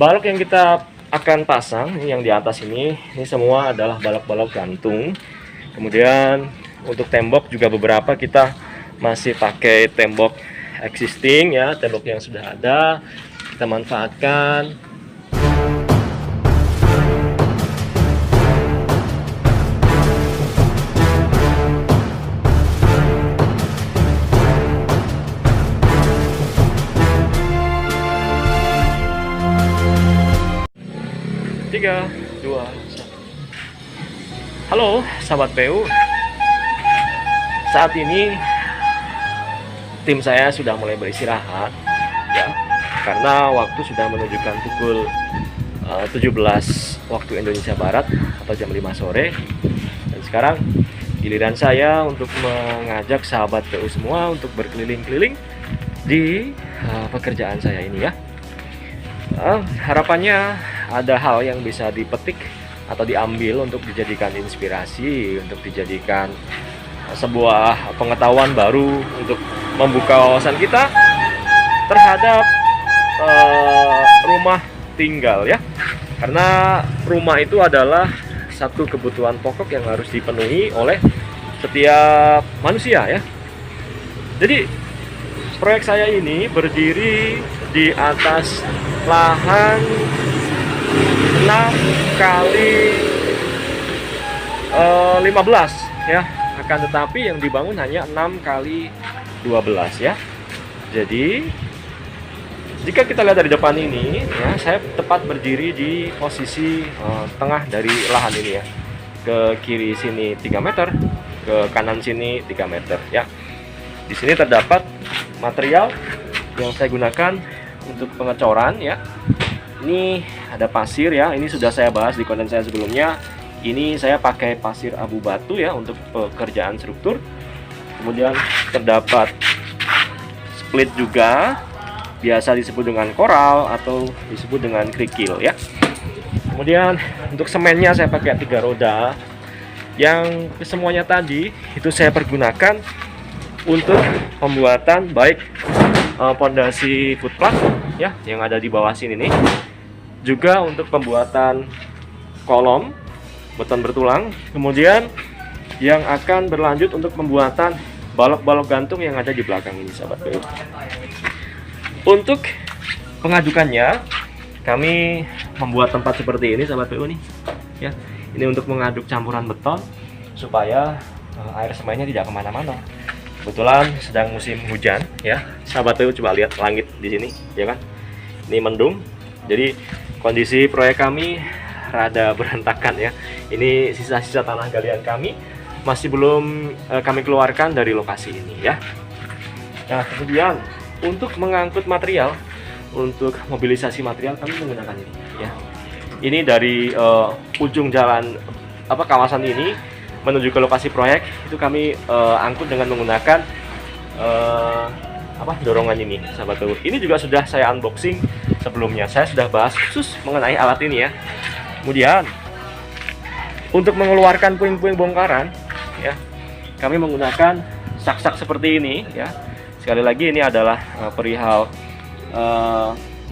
Balok yang kita akan pasang yang di atas ini semua adalah balok-balok gantung. Kemudian untuk tembok juga beberapa kita masih pakai tembok existing ya, tembok yang sudah ada kita manfaatkan. Tiga, dua, satu. Halo sahabat PU, saat ini tim saya sudah mulai beristirahat ya, karena waktu sudah menunjukkan pukul 17 waktu Indonesia Barat atau jam 5 sore. Dan sekarang giliran saya untuk mengajak sahabat PU semua untuk berkeliling-keliling di pekerjaan saya ini ya. Harapannya ada hal yang bisa dipetik atau diambil untuk dijadikan inspirasi, untuk dijadikan sebuah pengetahuan baru untuk membuka wawasan kita terhadap rumah tinggal ya. Karena rumah itu adalah satu kebutuhan pokok yang harus dipenuhi oleh setiap manusia ya. Jadi proyek saya ini berdiri di atas lahan 6 kali 15 ya, akan tetapi yang dibangun hanya 6 kali 12 ya. Jadi jika kita lihat dari depan ini ya, saya tepat berdiri di posisi tengah dari lahan ini ya. Ke kiri sini 3 meter, ke kanan sini 3 meter ya. Di sini terdapat material yang saya gunakan untuk pengecoran ya. Ini ada pasir ya, ini sudah saya bahas di konten saya sebelumnya. Ini saya pakai pasir abu batu ya untuk pekerjaan struktur. Kemudian terdapat split juga, biasa disebut dengan koral atau disebut dengan kerikil ya. Kemudian untuk semennya saya pakai 3 roda. Yang kesemuanya tadi itu saya pergunakan untuk pembuatan baik pondasi footplug ya yang ada di bawah sini nih, juga untuk pembuatan kolom beton bertulang, kemudian yang akan berlanjut untuk pembuatan balok-balok gantung yang ada di belakang ini sahabat PU. Untuk pengadukannya kami membuat tempat seperti ini sahabat PU nih ya. Ini untuk mengaduk campuran beton supaya air semennya tidak kemana-mana. Kebetulan sedang musim hujan ya, sahabat PU coba lihat langit di sini ya kan, ini mendung. Jadi kondisi proyek kami rada berantakan ya. Ini sisa-sisa tanah galian kami masih belum kami keluarkan dari lokasi ini ya. Nah kemudian untuk mengangkut material, untuk mobilisasi material kami menggunakan ini ya. Ini dari ujung jalan kawasan ini menuju ke lokasi proyek itu kami angkut dengan menggunakan dorongan ini sahabat PU. Ini juga sudah saya unboxing sebelumnya, saya sudah bahas khusus mengenai alat ini ya. Kemudian untuk mengeluarkan puing-puing bongkaran ya, kami menggunakan sak-sak seperti ini ya. Sekali lagi ini adalah perihal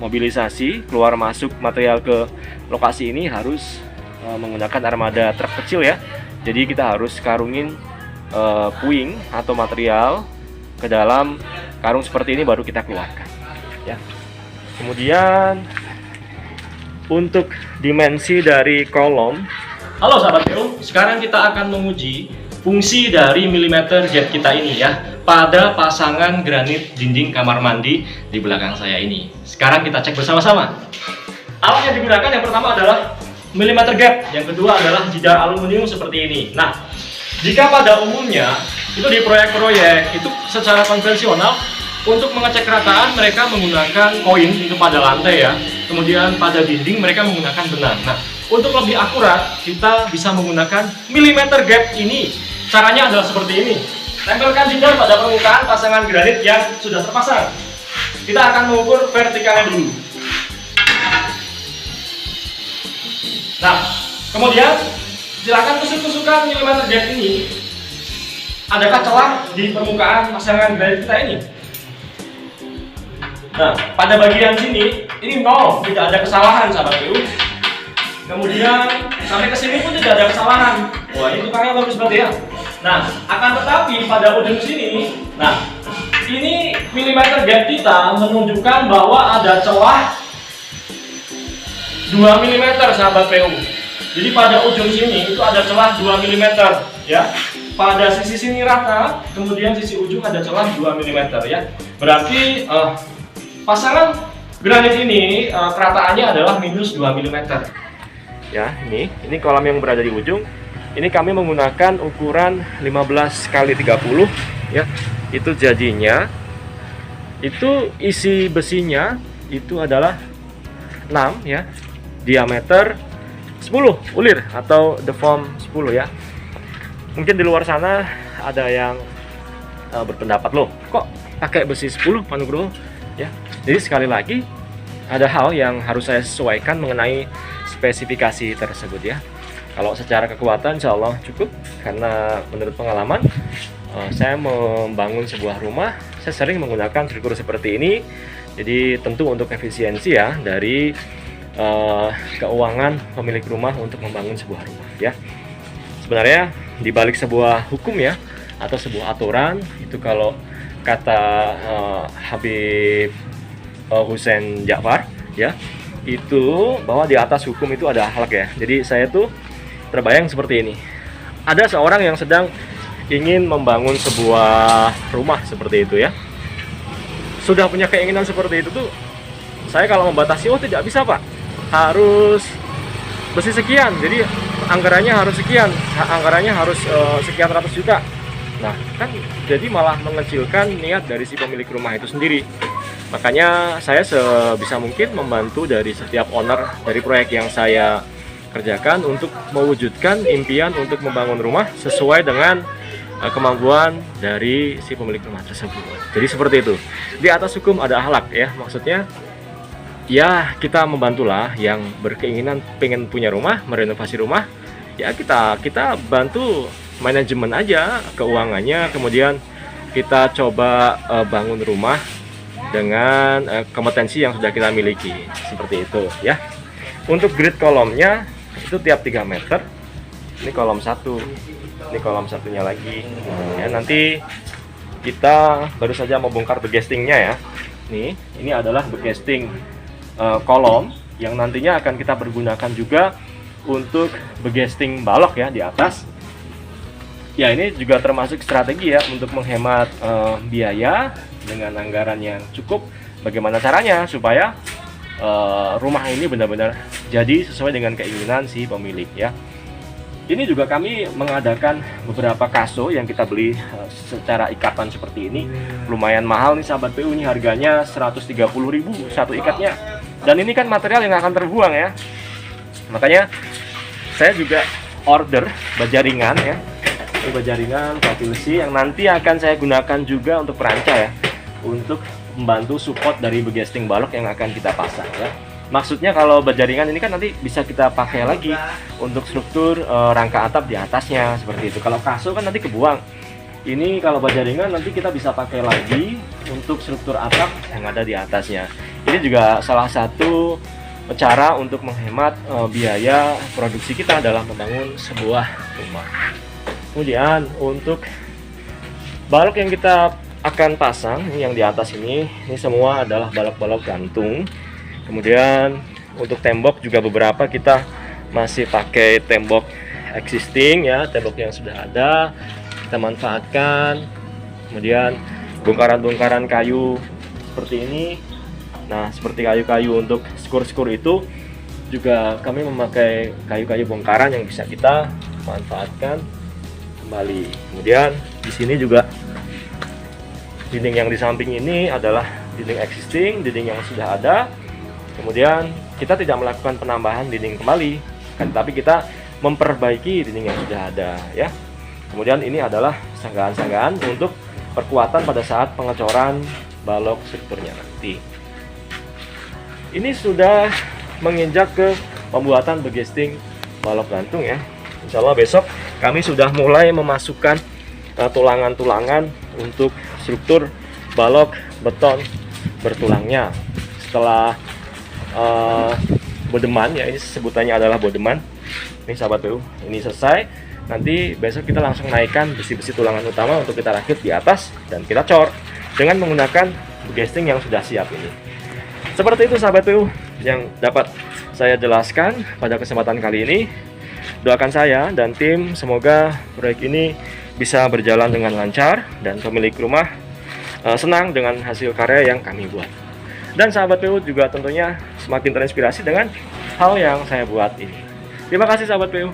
mobilisasi keluar masuk material ke lokasi ini harus menggunakan armada truk kecil ya. Jadi kita harus karungin puing atau material ke dalam karung seperti ini baru kita keluarkan ya. Kemudian untuk dimensi dari kolom, halo sahabat PU, sekarang kita akan menguji fungsi dari milimeter jet kita ini ya pada pasangan granit dinding kamar mandi di belakang saya ini. Sekarang kita cek bersama-sama. Alat yang digunakan yang pertama adalah milimeter gap, yang kedua adalah jidar aluminium seperti ini. Nah, jika pada umumnya itu di proyek-proyek itu secara konvensional untuk mengecek kerataan mereka menggunakan koin itu pada lantai ya. Kemudian pada dinding mereka menggunakan benang. Nah, untuk lebih akurat kita bisa menggunakan milimeter gap ini. Caranya adalah seperti ini. Tempelkan jidar pada permukaan pasangan granit yang sudah terpasang. Kita akan mengukur vertikalnya dulu. Nah, kemudian silakan tusuk-tusukan milimeter gap ini. Adakah celah di permukaan pasangan granit kita ini? Nah, pada bagian sini ini nol, tidak ada kesalahan sahabat PU. Kemudian sampai ke sini pun tidak ada kesalahan. Wah, ini tukangnya bagus banget ya. Nah, akan tetapi pada ujung sini, nah ini milimeter gap kita menunjukkan bahwa ada celah 2 mm sahabat PU. Jadi pada ujung sini itu ada celah 2 mm ya. Pada sisi sini rata, kemudian sisi ujung ada celah 2 mm ya. Berarti pasangan granit ini kerataannya adalah minus 2 mm. Ya, ini kolam yang berada di ujung. Ini kami menggunakan ukuran 15 kali 30 ya. Itu jadinya itu isi besinya itu adalah 6 ya. Diameter 10 ulir atau deform 10 ya. Mungkin di luar sana ada yang berpendapat, loh kok pakai besi 10 Pak Nugroho ya. Jadi sekali lagi ada hal yang harus saya sesuaikan mengenai spesifikasi tersebut ya. Kalau secara kekuatan insya Allah cukup, karena menurut pengalaman saya membangun sebuah rumah, saya sering menggunakan struktur seperti ini. Jadi tentu untuk efisiensi ya dari keuangan pemilik rumah untuk membangun sebuah rumah ya. Sebenarnya di balik sebuah hukum ya atau sebuah aturan itu, kalau kata Habib Hussein Ja'far ya, itu bahwa di atas hukum itu ada akhlak ya. Jadi saya tuh terbayang seperti ini. Ada seorang yang sedang ingin membangun sebuah rumah seperti itu ya. Sudah punya keinginan seperti itu tuh, saya kalau membatasi, oh tidak bisa Pak, harus besi sekian, jadi anggarannya harus sekian, anggarannya harus sekian ratus juta. Nah kan jadi malah mengecilkan niat dari si pemilik rumah itu sendiri. Makanya saya sebisa mungkin membantu dari setiap owner dari proyek yang saya kerjakan untuk mewujudkan impian untuk membangun rumah sesuai dengan kemampuan dari si pemilik rumah tersebut. Jadi seperti itu. Di atas hukum ada akhlak ya, maksudnya ya kita membantulah yang berkeinginan pengen punya rumah, merenovasi rumah. Ya kita bantu manajemen aja keuangannya, kemudian kita coba bangun rumah dengan kompetensi yang sudah kita miliki, seperti itu ya. Untuk grid kolomnya itu tiap 3 meter. Ini kolom 1, ini kolom satunya lagi ya. Nanti kita baru saja mau bongkar begestingnya ya. Ini adalah begesting kolom yang nantinya akan kita pergunakan juga untuk begesting balok ya di atas. Ya ini juga termasuk strategi ya untuk menghemat biaya dengan anggaran yang cukup. Bagaimana caranya supaya rumah ini benar-benar jadi sesuai dengan keinginan si pemilik ya. Ini juga kami mengadakan beberapa kaso yang kita beli secara ikatan seperti ini. Lumayan mahal nih sahabat PU, ini harganya 130.000 satu ikatnya. Dan ini kan material yang akan terbuang ya. Makanya saya juga order bajaringan ya. Ini bajaringan profil C yang nanti akan saya gunakan juga untuk peranca ya, untuk membantu support dari begesting balok yang akan kita pasang ya. Maksudnya kalau bajaringan ini kan nanti bisa kita pakai lagi untuk struktur rangka atap di atasnya seperti itu. Kalau kaso kan nanti kebuang. Ini kalau bajaringan nanti kita bisa pakai lagi untuk struktur atap yang ada di atasnya. Ini juga salah satu cara untuk menghemat biaya produksi kita dalam membangun sebuah rumah. Kemudian untuk balok yang kita akan pasang yang di atas ini semua adalah balok-balok gantung. Kemudian untuk tembok juga beberapa kita masih pakai tembok existing ya, tembok yang sudah ada kita manfaatkan. Kemudian bongkaran-bongkaran kayu seperti ini. Nah seperti kayu-kayu untuk skur-skur itu juga kami memakai kayu-kayu bongkaran yang bisa kita manfaatkan kembali. Kemudian di sini juga dinding yang di samping ini adalah dinding existing, dinding yang sudah ada. Kemudian kita tidak melakukan penambahan dinding kembali, tapi kita memperbaiki dinding yang sudah ada ya. Kemudian ini adalah sanggaan-sanggaan untuk perkuatan pada saat pengecoran balok strukturnya nanti. Ini sudah menginjak ke pembuatan begesting balok gantung ya. Insya Allah besok kami sudah mulai memasukkan tulangan-tulangan untuk struktur balok beton bertulangnya. Setelah bodeman, ya ini sebutannya adalah bodeman. Ini sahabat PU, ini selesai. Nanti besok kita langsung naikkan besi-besi tulangan utama untuk kita rakit di atas dan kita cor dengan menggunakan casting yang sudah siap ini. Seperti itu sahabat PU yang dapat saya jelaskan pada kesempatan kali ini. Doakan saya dan tim semoga proyek ini bisa berjalan dengan lancar dan pemilik rumah senang dengan hasil karya yang kami buat. Dan sahabat PU juga tentunya semakin terinspirasi dengan hal yang saya buat ini. Terima kasih sahabat PU.